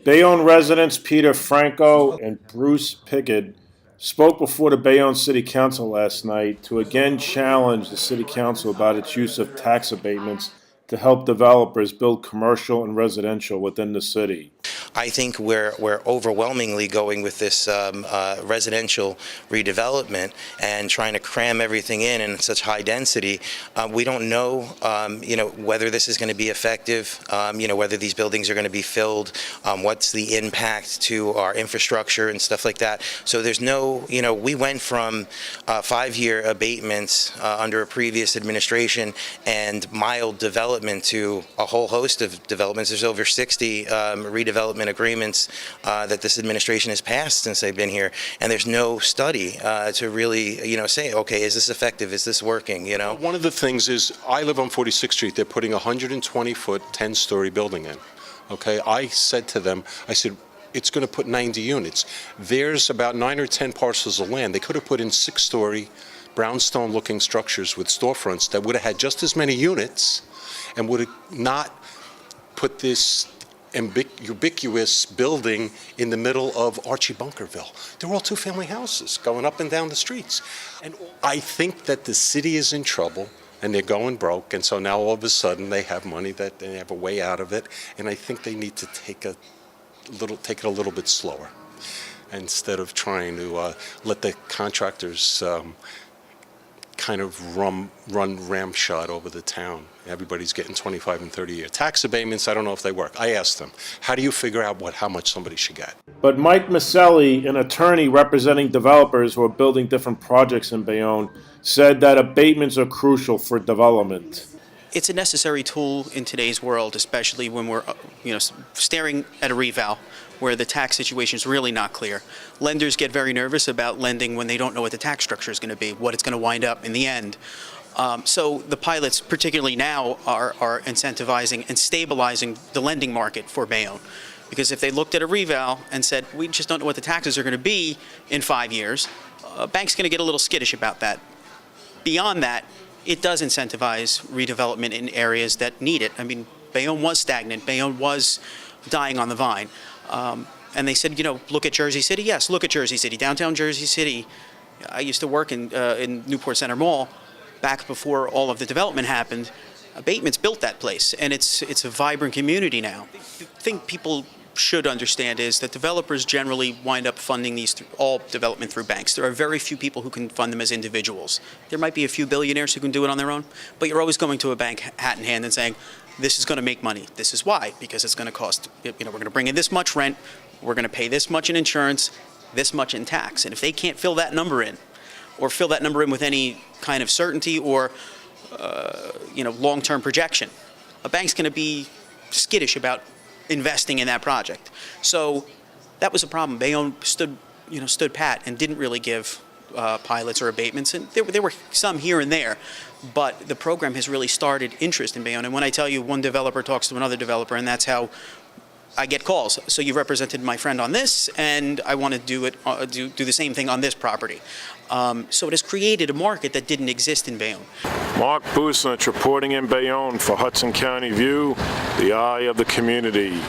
Bayonne residents Peter Franco and Bruce Piggot spoke before the Bayonne City Council last night to again challenge the City Council about its use of tax abatements to help developers build commercial and residential within the city. I think we're overwhelmingly going with this residential redevelopment and trying to cram everything in such high density. We don't know, whether this is going to be effective. Whether these buildings are going to be filled. What's the impact to our infrastructure and stuff like that. So there's no, we went from 5-year abatements under a previous administration and mild development to a whole host of developments. There's over 60 redevelopment agreements that this administration has passed since they've been here, and there's no study to really, say, okay, is this effective? Is this working? One of the things is, I live on 46th Street. They're putting a 120-foot, 10-story building in. Okay, I said to them, it's going to put 90 units. There's about 9 or 10 parcels of land. They could have put in 6-story brownstone-looking structures with storefronts that would have had just as many units and would have not put this ubiquitous building in the middle of Archie Bunkerville. They're all 2-family houses going up and down the streets. And I think that the city is in trouble and they're going broke, and so now all of a sudden they have money, that they have a way out of it, and I think they need to take it a little bit slower instead of trying to let the contractors kind of run ramshot over the town. Everybody's getting 25 and 30-year tax abatements. I don't know if they work. I asked them, how do you figure out how much somebody should get? But Mike Miceli, an attorney representing developers who are building different projects in Bayonne, said that abatements are crucial for development. It's a necessary tool in today's world, especially when we're staring at a reval where the tax situation is really not clear. Lenders get very nervous about lending when they don't know what the tax structure is going to be, what it's going to wind up in the end. So the pilots, particularly now, are incentivizing and stabilizing the lending market for Bayonne. Because if they looked at a reval and said, we just don't know what the taxes are going to be in 5 years, a bank's going to get a little skittish about that. Beyond that, it does incentivize redevelopment in areas that need it. I mean, Bayonne was stagnant. Bayonne was dying on the vine. And they said, look at Jersey City. Yes, look at Jersey City, downtown Jersey City. I used to work in Newport Center Mall back before all of the development happened. Abatements built that place, and it's a vibrant community now. The thing people should understand is that developers generally wind up funding all development through banks. There are very few people who can fund them as individuals. There might be a few billionaires who can do it on their own, but you're always going to a bank hat in hand and saying, this is going to make money. This is why, because it's going to cost, we're going to bring in this much rent, we're going to pay this much in insurance, this much in tax. And if they can't fill that number in, or fill that number in with any kind of certainty or long-term projection, a bank's going to be skittish about investing in that project. So that was a problem. Bayonne stood pat and didn't really give pilots or abatements, and there were some here and there, but the program has really started interest in Bayonne. And when I tell you one developer talks to another developer, and that's how I get calls. So you represented my friend on this, and I want to do the same thing on this property. So it has created a market that didn't exist in Bayonne. Mark Busnich reporting in Bayonne for Hudson County View, the eye of the community.